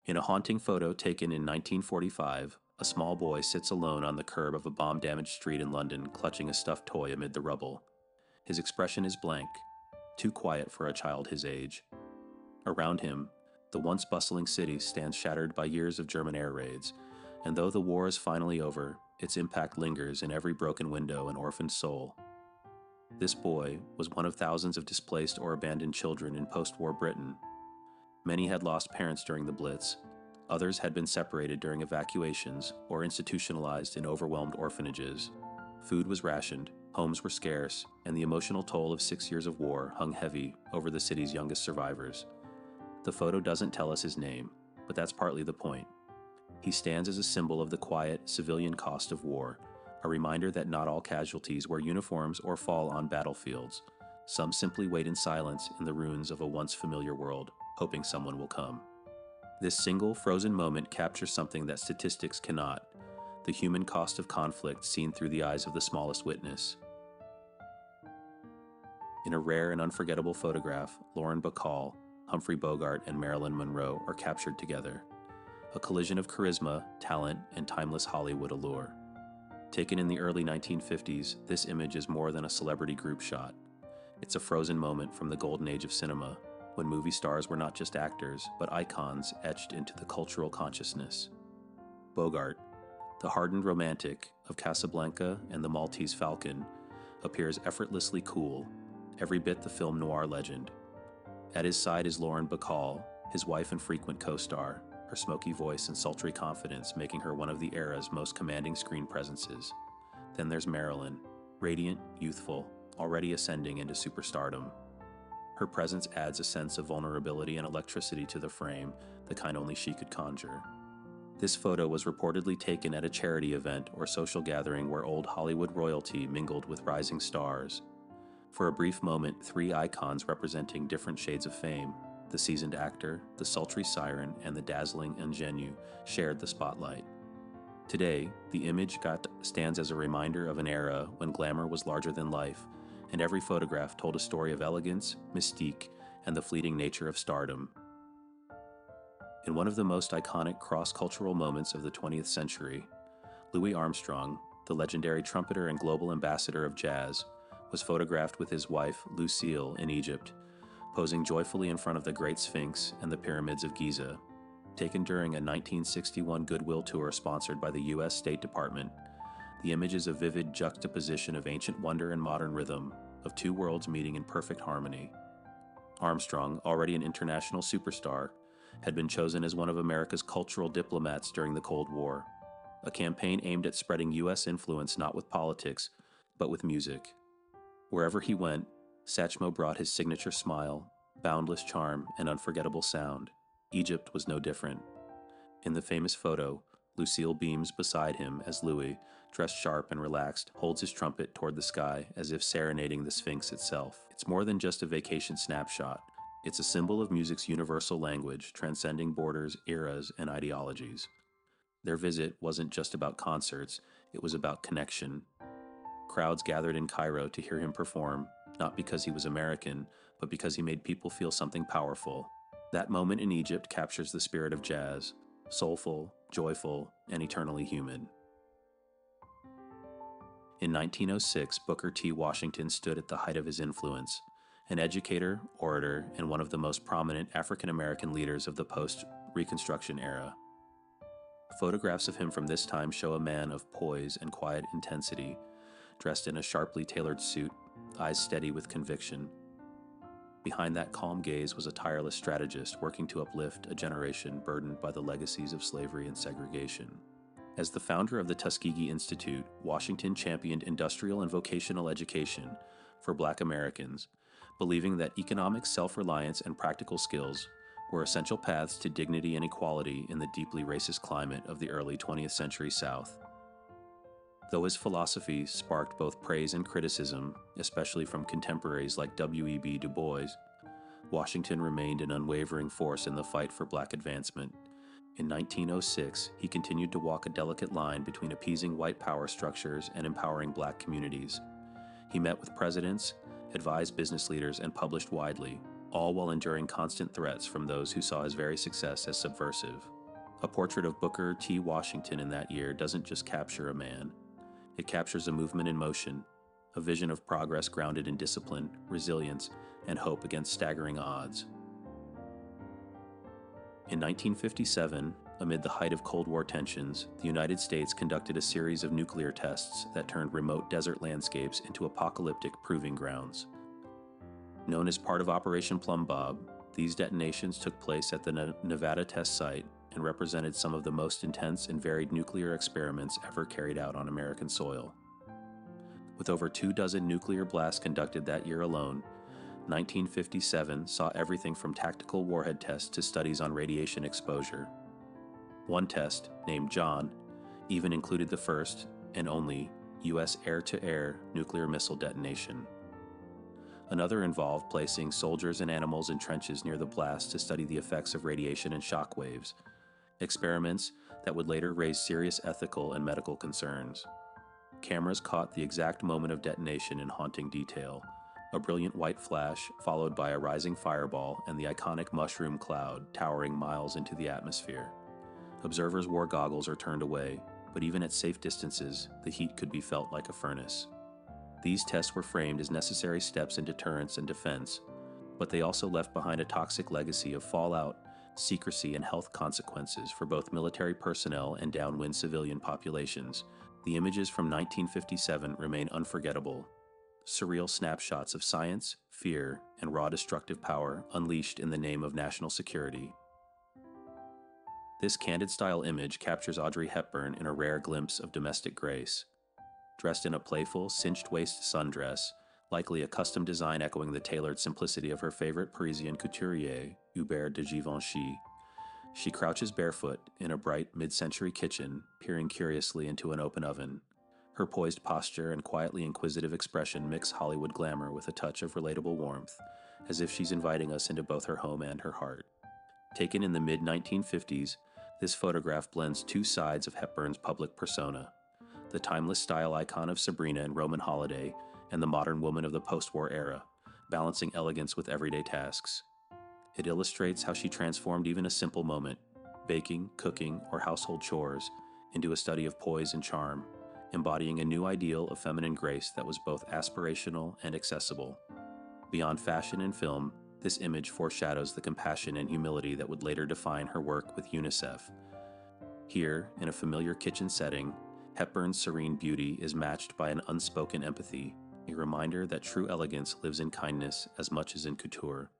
In a haunting photo taken in 1945, a small boy sits alone on the curb of a bomb-damaged street in London, clutching a stuffed toy amid the rubble. His expression is blank, too quiet for a child his age. Around him, the once bustling city stands shattered by years of German air raids, and though the war is finally over, its impact lingers in every broken window and orphaned soul. This boy was one of thousands of displaced or abandoned children in post-war Britain. Many had lost parents during the Blitz. Others had been separated during evacuations or institutionalized in overwhelmed orphanages. Food was rationed, homes were scarce, and the emotional toll of 6 years of war hung heavy over the city's youngest survivors. The photo doesn't tell us his name, but that's partly the point. He stands as a symbol of the quiet, civilian cost of war, a reminder that not all casualties wear uniforms or fall on battlefields. Some simply wait in silence in the ruins of a once familiar world, hoping someone will come. This single frozen moment captures something that statistics cannot: the human cost of conflict seen through the eyes of the smallest witness. In a rare and unforgettable photograph, Lauren Bacall, Humphrey Bogart, and Marilyn Monroe are captured together. A collision of charisma, talent, and timeless Hollywood allure. Taken in the early 1950s, this image is more than a celebrity group shot. It's a frozen moment from the golden age of cinema, when movie stars were not just actors, but icons etched into the cultural consciousness. Bogart, the hardened romantic of Casablanca and the Maltese Falcon, appears effortlessly cool, every bit the film noir legend. At his side is Lauren Bacall, his wife and frequent co-star, her smoky voice and sultry confidence making her one of the era's most commanding screen presences. Then there's Marilyn, radiant, youthful, already ascending into superstardom. Her presence adds a sense of vulnerability and electricity to the frame, the kind only she could conjure. This photo was reportedly taken at a charity event or social gathering where old Hollywood royalty mingled with rising stars. For a brief moment, three icons representing different shades of fame, the seasoned actor, the sultry siren, and the dazzling ingenue, shared the spotlight. Today, the image stands as a reminder of an era when glamour was larger than life, and every photograph told a story of elegance, mystique, and the fleeting nature of stardom. In one of the most iconic cross-cultural moments of the 20th century, Louis Armstrong, the legendary trumpeter and global ambassador of jazz, was photographed with his wife, Lucille, in Egypt, posing joyfully in front of the Great Sphinx and the pyramids of Giza. Taken during a 1961 goodwill tour sponsored by the U.S. State Department, the image is a vivid juxtaposition of ancient wonder and modern rhythm, of two worlds meeting in perfect harmony. Armstrong, already an international superstar, had been chosen as one of America's cultural diplomats during the Cold War, a campaign aimed at spreading U.S. influence not with politics, but with music. Wherever he went, Satchmo brought his signature smile, boundless charm, and unforgettable sound. Egypt was no different. In the famous photo, Lucille beams beside him as Louis, dressed sharp and relaxed, holds his trumpet toward the sky as if serenading the Sphinx itself. It's more than just a vacation snapshot. It's a symbol of music's universal language, transcending borders, eras, and ideologies. Their visit wasn't just about concerts, it was about connection. Crowds gathered in Cairo to hear him perform, not because he was American, but because he made people feel something powerful. That moment in Egypt captures the spirit of jazz, soulful, joyful, and eternally human. In 1906, Booker T. Washington stood at the height of his influence, an educator, orator, and one of the most prominent African-American leaders of the post-Reconstruction era. Photographs of him from this time show a man of poise and quiet intensity, dressed in a sharply tailored suit, eyes steady with conviction. Behind that calm gaze was a tireless strategist working to uplift a generation burdened by the legacies of slavery and segregation. As the founder of the Tuskegee Institute, Washington championed industrial and vocational education for Black Americans, believing that economic self-reliance and practical skills were essential paths to dignity and equality in the deeply racist climate of the early 20th century South. Though his philosophy sparked both praise and criticism, especially from contemporaries like W.E.B. Du Bois, Washington remained an unwavering force in the fight for Black advancement. In 1906, he continued to walk a delicate line between appeasing white power structures and empowering Black communities. He met with presidents, advised business leaders, and published widely, all while enduring constant threats from those who saw his very success as subversive. A portrait of Booker T. Washington in that year doesn't just capture a man. It captures a movement in motion, a vision of progress grounded in discipline, resilience, and hope against staggering odds. In 1957, amid the height of Cold War tensions, the United States conducted a series of nuclear tests that turned remote desert landscapes into apocalyptic proving grounds. Known as part of Operation Plum Bob, these detonations took place at the Nevada test site and represented some of the most intense and varied nuclear experiments ever carried out on American soil. With over 24 nuclear blasts conducted that year alone, 1957 saw everything from tactical warhead tests to studies on radiation exposure. One test, named John, even included the first and only U.S. air-to-air nuclear missile detonation. Another involved placing soldiers and animals in trenches near the blast to study the effects of radiation and shock waves, experiments that would later raise serious ethical and medical concerns. Cameras caught the exact moment of detonation in haunting detail, a brilliant white flash followed by a rising fireball and the iconic mushroom cloud towering miles into the atmosphere. Observers wore goggles or turned away, but even at safe distances, the heat could be felt like a furnace. These tests were framed as necessary steps in deterrence and defense, but they also left behind a toxic legacy of fallout, secrecy, and health consequences for both military personnel and downwind civilian populations. The images from 1957 remain unforgettable. Surreal snapshots of science, fear, and raw destructive power unleashed in the name of national security. This candid-style image captures Audrey Hepburn in a rare glimpse of domestic grace. Dressed in a playful, cinched-waist sundress, likely a custom design echoing the tailored simplicity of her favorite Parisian couturier, Hubert de Givenchy, she crouches barefoot in a bright mid-century kitchen, peering curiously into an open oven. Her poised posture and quietly inquisitive expression mix Hollywood glamour with a touch of relatable warmth, as if she's inviting us into both her home and her heart. Taken in the mid-1950s, this photograph blends two sides of Hepburn's public persona: the timeless style icon of Sabrina and Roman Holiday, and the modern woman of the post-war era, balancing elegance with everyday tasks. It illustrates how she transformed even a simple moment, baking, cooking, or household chores, into a study of poise and charm, embodying a new ideal of feminine grace that was both aspirational and accessible. Beyond fashion and film, this image foreshadows the compassion and humility that would later define her work with UNICEF. Here, in a familiar kitchen setting, Hepburn's serene beauty is matched by an unspoken empathy, a reminder that true elegance lives in kindness as much as in couture.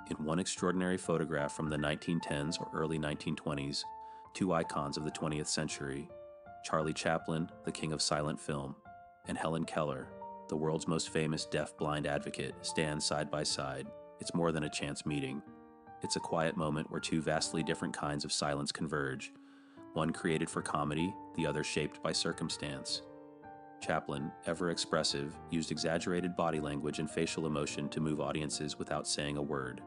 In one extraordinary photograph from the 1910s or early 1920s, two icons of the 20th century, Charlie Chaplin, the king of silent film, and Helen Keller, the world's most famous deaf-blind advocate, stand side by side. It's more than a chance meeting. It's a quiet moment where two vastly different kinds of silence converge, one created for comedy, the other shaped by circumstance. Chaplin, ever expressive, used exaggerated body language and facial emotion to move audiences without saying a word.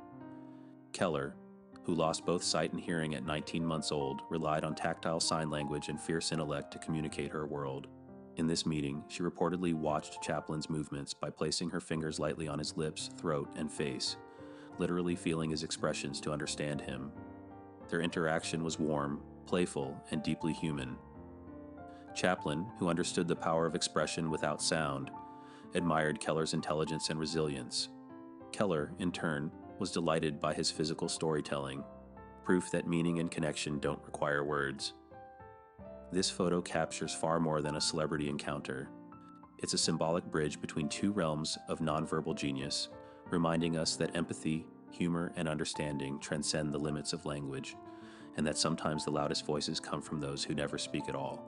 Keller, who lost both sight and hearing at 19 months old, relied on tactile sign language and fierce intellect to communicate her world. In this meeting, she reportedly watched Chaplin's movements by placing her fingers lightly on his lips, throat, and face, literally feeling his expressions to understand him. Their interaction was warm, playful, and deeply human. Chaplin, who understood the power of expression without sound, admired Keller's intelligence and resilience. Keller, in turn, was delighted by his physical storytelling, proof that meaning and connection don't require words. This photo captures far more than a celebrity encounter. It's a symbolic bridge between two realms of nonverbal genius, reminding us that empathy, humor, and understanding transcend the limits of language, and that sometimes the loudest voices come from those who never speak at all.